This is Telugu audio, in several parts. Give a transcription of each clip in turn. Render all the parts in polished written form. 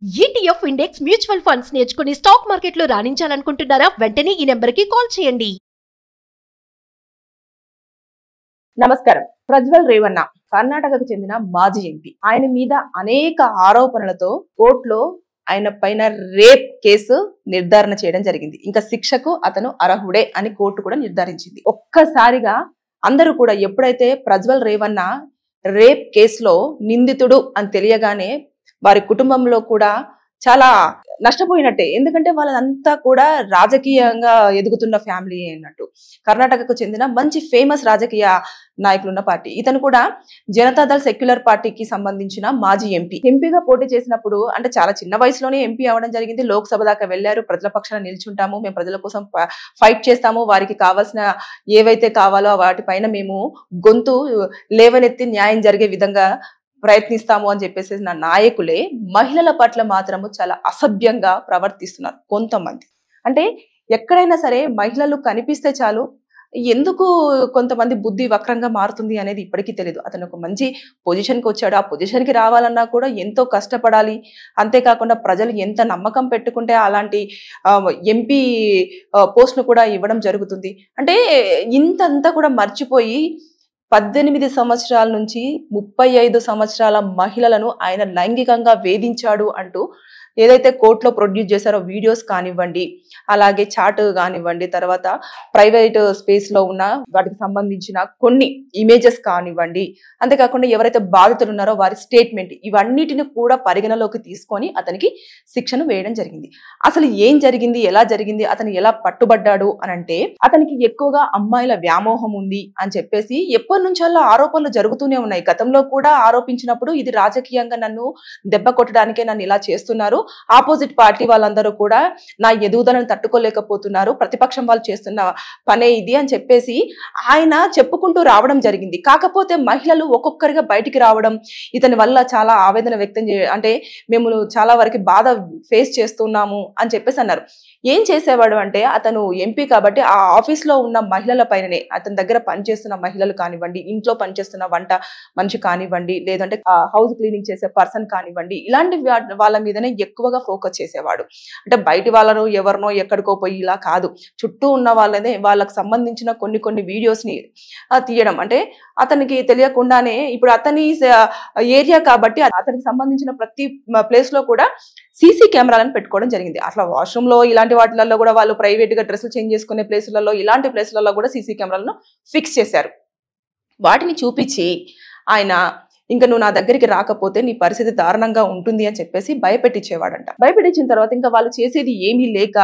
ETF ఇండెక్స్ మ్యూచువల్ ఫండ్స్ నేర్చుకుని స్టాక్ మార్కెట్లో రాణించాలనుకుంటున్నారా? వెంటనే ఈ నెంబర్కి కాల్ చేయండి. నమస్కారం. ప్రజ్వల్ రేవన్న కర్ణాటకకు చెందిన మాజీ ఎంపీ. ఆయన మీద అనేక ఆరోపణలతో కోర్టులో ఆయన పైన రేప్ కేసు నిర్ధారణ చేయడం జరిగింది. ఇంకా శిక్షకు అతను అర్హుడే అని కోర్టు కూడా నిర్ధారించింది. ఒక్కసారిగా అందరూ కూడా ఎప్పుడైతే ప్రజ్వల్ రేవన్న రేప్ కేసులో నిందితుడు అని తెలియగానే వారి కుటుంబంలో కూడా చాలా నష్టపోయినట్టే. ఎందుకంటే వాళ్ళంతా కూడా రాజకీయంగా ఎదుగుతున్న ఫ్యామిలీ అన్నట్టు. కర్ణాటకకు చెందిన మంచి ఫేమస్ రాజకీయ నాయకులున్న పార్టీ. ఇతను కూడా జనతాదళ్ సెక్యులర్ పార్టీకి సంబంధించిన మాజీ ఎంపీ. ఎంపీగా పోటీ చేసినప్పుడు అంటే చాలా చిన్న వయసులోనే ఎంపీ అవ్వడం జరిగింది. లోక్సభ దాకా వెళ్లారు. ప్రజల పక్షాన నిల్చుంటాము, మేము ప్రజల కోసం ఫైట్ చేస్తాము, వారికి కావాల్సిన ఏవైతే కావాలో వాటిపైన మేము గొంతు లేవనెత్తి న్యాయం జరిగే విధంగా ప్రయత్నిస్తాము అని చెప్పేసి నా నాయకులే మహిళల పట్ల మాత్రము చాలా అసభ్యంగా ప్రవర్తిస్తున్నారు కొంతమంది. అంటే ఎక్కడైనా సరే మహిళలు కనిపిస్తే చాలు ఎందుకు కొంతమంది బుద్ధి వక్రంగా మారుతుంది అనేది ఇప్పటికీ తెలియదు. అతను ఒక మంచి పొజిషన్కి వచ్చాడు. ఆ పొజిషన్కి రావాలన్నా కూడా ఎంతో కష్టపడాలి. అంతేకాకుండా ప్రజలు ఎంత నమ్మకం పెట్టుకుంటే అలాంటి ఎంపీ పోస్ట్ను కూడా ఇవ్వడం జరుగుతుంది. అంటే ఇంతంతా కూడా మర్చిపోయి 18 సంవత్సరాల నుంచి 35 సంవత్సరాల మహిళలను ఆయన లైంగికంగా వేధించాడు అంటూ ఏదైతే కోర్టులో ప్రొడ్యూస్ చేశారో వీడియోస్ కానివ్వండి, అలాగే చాట్ కానివ్వండి, తర్వాత ప్రైవేట్ స్పేస్లో ఉన్న వాటికి సంబంధించిన కొన్ని ఇమేజెస్ కానివ్వండి, అంతేకాకుండా ఎవరైతే బాధితులు ఉన్నారో వారి స్టేట్మెంట్, ఇవన్నిటిని కూడా పరిగణలోకి తీసుకొని అతనికి శిక్షను వేయడం జరిగింది. అసలు ఏం జరిగింది, ఎలా జరిగింది, అతను ఎలా పట్టుబడ్డాడు అని అంటే అతనికి ఎక్కువగా అమ్మాయిల వ్యామోహం ఉంది అని చెప్పేసి ఎప్పటి నుంచో ఆరోపణలు జరుగుతూనే ఉన్నాయి. గతంలో కూడా ఆరోపించినప్పుడు ఇది రాజకీయంగా నన్ను దెబ్బ కొట్టడానికే నన్ను ఇలా చేస్తున్నారు, ఆపోజిట్ పార్టీ వాళ్ళందరూ కూడా నా ఎదుగుదలను తట్టుకోలేకపోతున్నారు, ప్రతిపక్షం వాళ్ళు చేస్తున్న పనే ఇది అని చెప్పేసి ఆయన చెప్పుకుంటూ రావడం జరిగింది. కాకపోతే మహిళలు ఒక్కొక్కరిగా బయటికి రావడం, ఇతని వల్ల చాలా ఆవేదన వ్యక్తం అంటే మేము చాలా వరకు బాధ ఫేస్ చేస్తున్నాము అని చెప్పేసి అన్నారు. ఏం చేసేవాడు అంటే అతను ఎంపీ కాబట్టి ఆ ఆఫీస్లో ఉన్న మహిళల పైననే, అతని దగ్గర పనిచేస్తున్న మహిళలు కానివ్వండి, ఇంట్లో పనిచేస్తున్న వంట మనిషి కానివ్వండి, లేదంటే హౌస్ క్లీనింగ్ చేసే పర్సన్ కానివ్వండి, ఇలాంటి వాళ్ళ మీదనే ఎక్కువగా ఫోకస్ చేసేవాడు. అంటే బయటి వాళ్ళను ఎవరినో ఎక్కడికో పోయి ఇలా కాదు, చుట్టూ ఉన్న వాళ్ళనే వాళ్ళకి సంబంధించిన కొన్ని వీడియోస్ని తీయడం. అంటే అతనికి తెలియకుండానే ఇప్పుడు అతని ఏరియా కాబట్టి అతనికి సంబంధించిన ప్రతి ప్లేస్లో కూడా సీసీ కెమెరాలను పెట్టుకోవడం జరిగింది. అట్లా వాష్రూమ్లో ఇలాంటి వాటిలలో కూడా వాళ్ళు ప్రైవేట్గా డ్రెస్సులు చేంజ్ చేసుకునే ప్లేసులలో, ఇలాంటి ప్లేసులలో కూడా సీసీ కెమెరాలను ఫిక్స్ చేశారు. వాటిని చూపించి ఆయన ఇంకా నువ్వు నా దగ్గరికి రాకపోతే నీ పరిస్థితి దారుణంగా ఉంటుంది అని చెప్పేసి భయపెట్టించేవాడంట. భయపెట్టించిన తర్వాత ఇంకా వాళ్ళు చేసేది ఏమీ లేక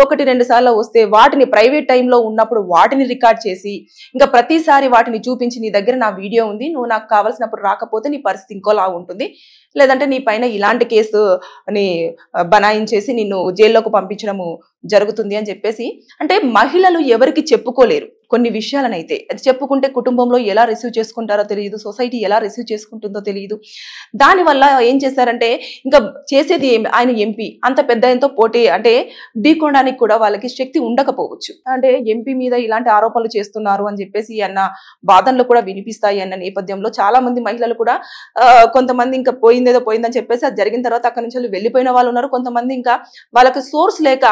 1-2 సార్లు వస్తే వాటిని ప్రైవేట్ టైంలో ఉన్నప్పుడు వాటిని రికార్డ్ చేసి ఇంకా ప్రతిసారి వాటిని చూపించి నీ దగ్గర నా వీడియో ఉంది, నువ్వు నాకు కావాల్సినప్పుడు రాకపోతే నీ పరిస్థితి ఇంకోలా ఉంటుంది, లేదంటే నీ పైన ఇలాంటి కేసు అని బనాయించేసి నిన్ను జైల్లోకి పంపించడము జరుగుతుంది అని చెప్పేసి. అంటే మహిళలు ఎవరికి చెప్పుకోలేరు కొన్ని విషయాలనైతే. అది చెప్పుకుంటే కుటుంబంలో ఎలా రిసీవ్ చేసుకుంటారో తెలియదు, సొసైటీ ఎలా రిసీవ్ చేసుకుంటుందో తెలియదు. దానివల్ల ఏం చేశారంటే ఇంకా చేసేది ఆయన ఎంపీ అంత పెద్ద ఎంతో పోటీ అంటే ఢీకొనడానికి కూడా వాళ్ళకి శక్తి ఉండకపోవచ్చు. అంటే ఎంపీ మీద ఇలాంటి ఆరోపణలు చేస్తున్నారు అని చెప్పేసి అన్న వాదనలు కూడా వినిపిస్తాయి అన్న నేపథ్యంలో చాలా మంది మహిళలు కూడా కొంతమంది ఇంకా పోయిందేదో పోయిందని చెప్పేసి అది జరిగిన తర్వాత అక్కడి నుంచి వెళ్ళిపోయిన వాళ్ళు ఉన్నారు. కొంతమంది ఇంకా వాళ్ళకి సోర్స్ లేక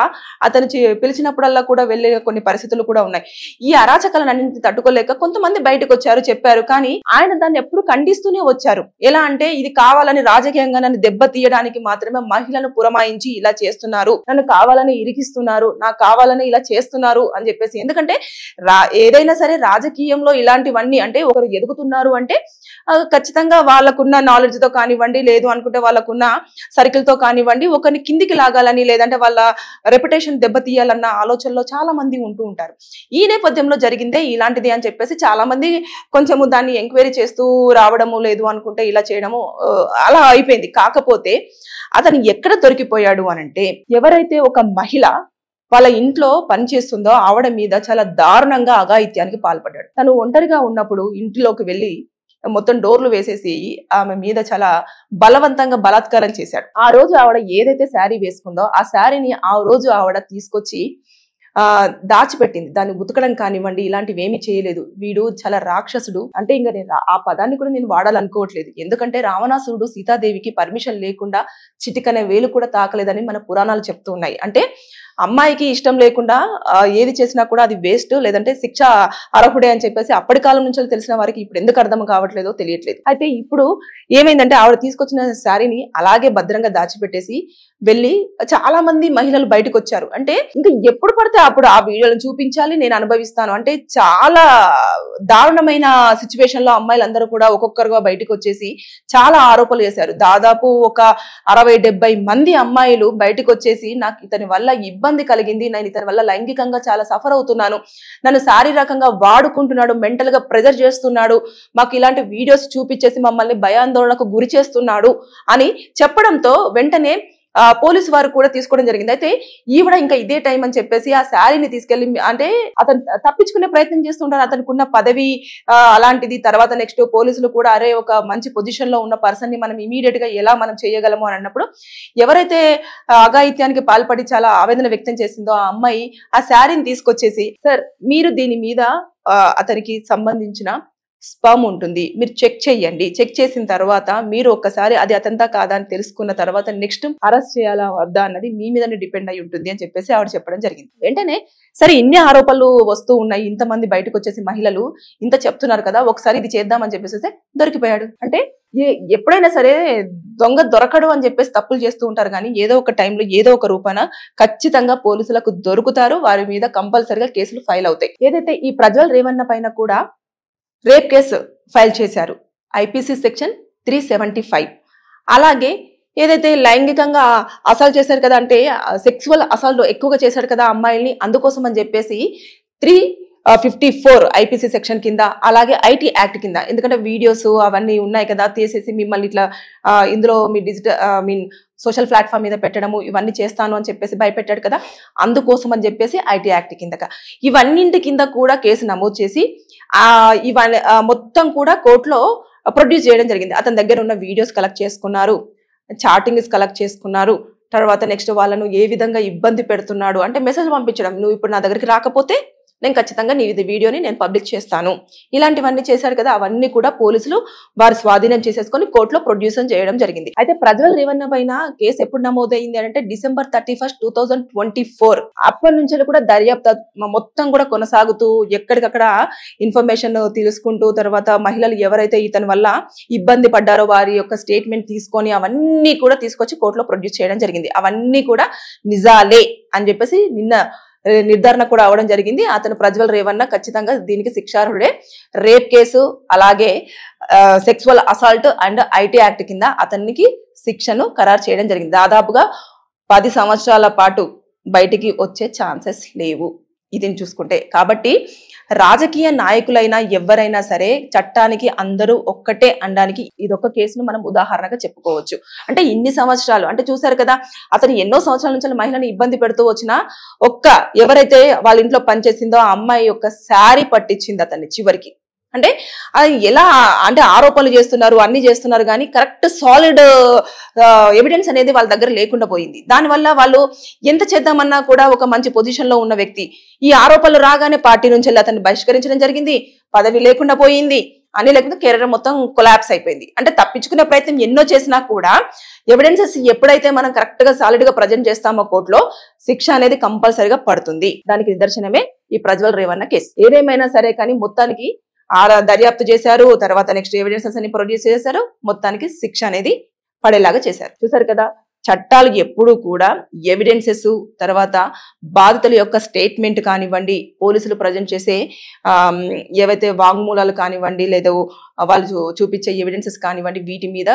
అతను పిలిచినప్పుడల్లా కూడా వెళ్ళే కొన్ని పరిస్థితులు కూడా ఉన్నాయి. ఈ అరాచకాలను అన్నింటినీ తట్టుకోలేక కొంతమంది బయటకు వచ్చారు, చెప్పారు. కానీ ఆయన దాన్ని ఎప్పుడు ఖండిస్తూనే వచ్చారు. ఎలా అంటే ఇది కావాలని రాజకీయంగా నన్ను దెబ్బ తీయడానికి మాత్రమే మహిళను పురమాయించి ఇలా చేస్తున్నారు, నన్ను కావాలని ఇరికిస్తున్నారు, నాకు కావాలని ఇలా చేస్తున్నారు అని చెప్పేసి. ఎందుకంటే ఏదైనా సరే రాజకీయంలో ఇలాంటివన్నీ అంటే ఒకరు ఎదుగుతున్నారు అంటే ఖచ్చితంగా వాళ్ళకున్న నాలెడ్జ్ తో కానివ్వండి, లేదు అనుకుంటే వాళ్ళకున్న సర్కిల్ తో కానివ్వండి ఒకరిని కిందికి లాగాలని, లేదంటే వాళ్ళ రెప్యుటేషన్ దెబ్బతీయాలన్న ఆలోచనలో చాలా మంది ఉంటూ ఉంటారు. ఈ నేపథ్యంలో జరిగిందే ఇలాంటిది అని చెప్పేసి చాలా మంది కొంచెము దాన్ని ఎంక్వైరీ చేస్తూ రావడము, లేదు అనుకుంటే ఇలా చేయడము అలా అయిపోయింది. కాకపోతే అతను ఎక్కడ దొరికిపోయాడు అనంటే ఎవరైతే ఒక మహిళ వాళ్ళ ఇంట్లో పనిచేస్తుందో ఆవిడ మీద చాలా దారుణంగా అఘాయిత్యానికి పాల్పడ్డాడు. తను ఒంటరిగా ఉన్నప్పుడు ఇంటిలోకి వెళ్ళి మొత్తం డోర్లు వేసేసి ఆమె మీద చాలా బలవంతంగా బలాత్కారం చేశాడు. ఆ రోజు ఆవిడ ఏదైతే శారీ వేసుకుందో ఆ శారీని ఆ రోజు ఆవిడ తీసుకొచ్చి దాచిపెట్టింది. దాన్ని ఉతకడం కానివ్వండి ఇలాంటివి ఏమీ చేయలేదు. వీడు చాలా రాక్షసుడు అంటే ఇంకా నేను ఆ పదాన్ని కూడా నేను వాడాలనుకోవట్లేదు. ఎందుకంటే రావణాసురుడు సీతాదేవికి పర్మిషన్ లేకుండా చిటికనే వేలు కూడా తాకలేదని మన పురాణాలు చెప్తూ ఉన్నాయి. అంటే అమ్మాయికి ఇష్టం లేకుండా ఏది చేసినా కూడా అది వేస్ట్, లేదంటే శిక్ష అర్హుడే అని చెప్పేసి అప్పటి కాలం నుంచి తెలిసిన వారికి ఇప్పుడు ఎందుకు అర్థం కావట్లేదో తెలియట్లేదు. అయితే ఇప్పుడు ఏమైందంటే ఆవిడ తీసుకొచ్చిన శారీని అలాగే భద్రంగా దాచిపెట్టేసి వెళ్ళి చాలా మంది మహిళలు బయటకు వచ్చారు. అంటే ఇంకా ఎప్పుడు పడితే అప్పుడు ఆ వీడియోలను చూపించాలి, నేను అనుభవిస్తాను అంటే చాలా దారుణమైన సిచ్యువేషన్ లో అమ్మాయిలందరూ కూడా ఒక్కొక్కరుగా బయటకు వచ్చేసి చాలా ఆరోపణలు చేశారు. దాదాపు ఒక 60-70 మంది అమ్మాయిలు బయటకు వచ్చేసి నాకు ఇతని వల్ల ఇబ్బంది కలిగింది, నేను ఇతని వల్ల లైంగికంగా చాలా సఫర్ అవుతున్నాను, నన్ను శారీరకంగా వాడుకుంటున్నాడు, మెంటల్ గా ప్రెజర్ చేస్తున్నాడు, మాకు ఇలాంటి వీడియోస్ చూపించేసి మమ్మల్ని భయాందోళనకు గురి చేస్తున్నాడు అని చెప్పడంతో వెంటనే పోలీసు వారు కూడా తీసుకోవడం జరిగింది. అయితే ఈవిడ ఇంకా ఇదే టైం అని చెప్పేసి ఆ శారీని తీసుకెళ్లి అంటే అతను తప్పించుకునే ప్రయత్నం చేస్తుంటారు. అతనికి ఉన్న పదవి అలాంటిది. తర్వాత నెక్స్ట్ పోలీసులు కూడా అరే ఒక మంచి పొజిషన్ లో ఉన్న పర్సన్ ని మనం ఇమీడియట్ గా ఎలా మనం చేయగలము అని అన్నప్పుడు ఎవరైతే అఘాయిత్యానికి పాల్పడి చాలా ఆవేదన వ్యక్తం చేసిందో ఆ అమ్మాయి ఆ శారీని తీసుకొచ్చేసి, సార్ మీరు దీని మీద అతనికి సంబంధించిన స్పర్మ్ ఉంటుంది, మీరు చెక్ చేయండి, చెక్ చేసిన తర్వాత మీరు ఒక్కసారి అది అతంతా కాదా అని తెలుసుకున్న తర్వాత నెక్స్ట్ అరెస్ట్ చేయాలా వద్దా అన్నది మీ మీదనే డిపెండ్ అయి ఉంటుంది అని చెప్పేసి ఆవిడ చెప్పడం జరిగింది. వెంటనే సరే ఇన్ని ఆరోపణలు వస్తూ ఉన్నాయి, ఇంతమంది బయటకు వచ్చేసి మహిళలు ఇంత చెప్తున్నారు కదా, ఒకసారి ఇది చేద్దామని చెప్పేసి దొరికిపోయాడు. అంటే ఎప్పుడైనా సరే దొంగ దొరకడు అని చెప్పేసి తప్పులు చేస్తూ ఉంటారు, కానీ ఏదో ఒక టైంలో ఏదో ఒక రూపాన ఖచ్చితంగా పోలీసులకు దొరుకుతారు, వారి మీద కంపల్సరిగా కేసులు ఫైల్ అవుతాయి. ఏదైతే ఈ ప్రజ్వల్ రేవన్న పైన కూడా రేప్ కేసు ఫైల్ చేశారు, ఐపీసీ సెక్షన్ 375. అలాగే ఏదైతే లైంగికంగా అసాల్ట్ చేశారు కదా, అంటే సెక్సువల్ అసాల్ట్ ఎక్కువగా చేశాడు కదా అమ్మాయిల్ని, అందుకోసం అని చెప్పేసి 354 ఐపీసీ సెక్షన్ కింద, అలాగే ఐటీ యాక్ట్ కింద, ఎందుకంటే వీడియోస్ అవన్నీ ఉన్నాయి కదా తీసేసి మిమ్మల్ని ఇట్లా ఇందులో మీ సోషల్ ప్లాట్ఫామ్ మీద పెట్టడము ఇవన్నీ చేస్తాను అని చెప్పేసి భయపెట్టాడు కదా, అందుకోసం అని చెప్పేసి ఐటీ యాక్ట్ కిందక ఇవన్నింటి కింద కూడా కేసు నమోదు చేసి ఇవన్నీ మొత్తం కూడా కోర్టులో ప్రొడ్యూస్ చేయడం జరిగింది. అతని దగ్గర ఉన్న వీడియోస్ కలెక్ట్ చేసుకున్నారు, చాటింగ్స్ కలెక్ట్ చేసుకున్నారు, తర్వాత నెక్స్ట్ వాళ్ళను ఏ విధంగా ఇబ్బంది పెడుతున్నాడు అంటే మెసేజ్ పంపించడం, నువ్వు ఇప్పుడు నా దగ్గరికి రాకపోతే నేను ఖచ్చితంగా నీ వీడియోని నేను పబ్లిక్ చేస్తాను, ఇలాంటివన్నీ చేశారు కదా, అవన్నీ కూడా పోలీసులు వారు స్వాధీనం చేసేసుకొని కోర్టులో ప్రొడ్యూస్ చేయడం జరిగింది. అయితే ప్రజ్వల్ రేవన్న పైన కేసు ఎప్పుడు నమోదైంది అంటే December 31, 2024. అప్పటి నుంచి కూడా దర్యాప్తు మొత్తం కూడా కొనసాగుతూ ఎక్కడికక్కడ ఇన్ఫర్మేషన్ తెలుసుకుంటూ, తర్వాత మహిళలు ఎవరైతే ఇతని వల్ల ఇబ్బంది పడ్డారో వారి యొక్క స్టేట్మెంట్ తీసుకొని అవన్నీ కూడా తీసుకొచ్చి కోర్టులో ప్రొడ్యూస్ చేయడం జరిగింది. అవన్నీ కూడా నిజాలే అని చెప్పేసి నిన్న నిర్ధారణ కూడా అవడం జరిగింది. అతను ప్రజ్వల్ రేవన్న ఖచ్చితంగా దీనికి శిక్షార్హుడే. రేప్ కేసు అలాగే sexual assault and IT act కింద అతనికి శిక్షను ఖరారు చేయడం జరిగింది. దాదాపుగా 10 సంవత్సరాల పాటు బయటికి వచ్చే ఛాన్సెస్ లేవు ఇది చూసుకుంటే. కాబట్టి రాజకీయ నాయకులైనా ఎవరైనా సరే చట్టానికి అందరూ ఒక్కటే అనడానికి ఇదొక కేసును మనం ఉదాహరణగా చెప్పుకోవచ్చు. అంటే ఇన్ని సంవత్సరాలు అంటే చూసారు కదా, అతను ఎన్నో సంవత్సరాల నుంచి మహిళని ఇబ్బంది పెడుతూ వచ్చినా ఎవరైతే వాళ్ళ ఇంట్లో పనిచేసిందో ఆ అమ్మాయి యొక్క శారీ పట్టించింది అతన్ని చివరికి. అంటే అది ఎలా అంటే ఆరోపణలు చేస్తున్నారు, అన్ని చేస్తున్నారు, కానీ కరెక్ట్ సాలిడ్ ఎవిడెన్స్ అనేది వాళ్ళ దగ్గర లేకుండా పోయింది. దానివల్ల వాళ్ళు ఎంత చేద్దామన్నా కూడా ఒక మంచి పొజిషన్ లో ఉన్న వ్యక్తి ఈ ఆరోపణలు రాగానే పార్టీ నుంచి వెళ్ళి అతన్ని బహిష్కరించడం జరిగింది, పదవి లేకుండా పోయింది, అని లేకపోతే కెరీర్ మొత్తం కొలాప్స్ అయిపోయింది. అంటే తప్పించుకునే ప్రయత్నం ఎన్నో చేసినా కూడా ఎవిడెన్సెస్ ఎప్పుడైతే మనం కరెక్ట్ గా సాలిడ్ గా ప్రజెంట్ చేస్తామో కోర్టులో శిక్ష అనేది కంపల్సరీగా పడుతుంది. దానికి నిదర్శనమే ఈ ప్రజ్వల్ రేవన్న కేసు. ఏదేమైనా సరే కానీ మొత్తానికి దర్యాప్తు చేశారు, తర్వాత నెక్స్ట్ ఎవిడెన్సెస్ అని ప్రొడ్యూస్ చేశారు, మొత్తానికి శిక్ష అనేది పడేలాగా చేశారు. చూసారు కదా, చట్టాలు ఎప్పుడూ కూడా ఎవిడెన్సెస్ తర్వాత బాధితుల యొక్క స్టేట్మెంట్ కానివ్వండి, పోలీసులు ప్రజెంట్ చేసే ఏవైతే వాంగ్మూలాలు కానివ్వండి, లేదా వాళ్ళు చూపించే ఎవిడెన్సెస్ కానివ్వండి, వీటి మీద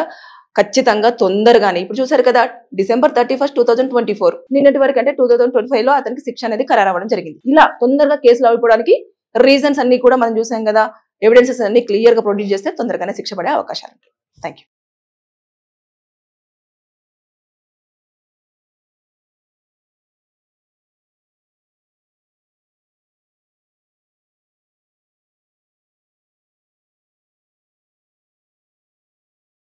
ఖచ్చితంగా తొందరగానే ఇప్పుడు చూసారు కదా December 31, 2024 నిన్నటి వరకు అంటే 2025 లో అతనికి శిక్ష అనేది ఖరారు అవ్వడం జరిగింది. ఇలా తొందరగా కేసులు అయిపోవడానికి రీజన్స్ అన్ని కూడా మనం చూసాం కదా, ఎవిడెన్సెస్ అన్ని క్లియర్ గా ప్రొడ్యూస్ చేస్తే తొందరగానే శిక్ష పడే అవకాశాలు ఉంటాయి. Thank you.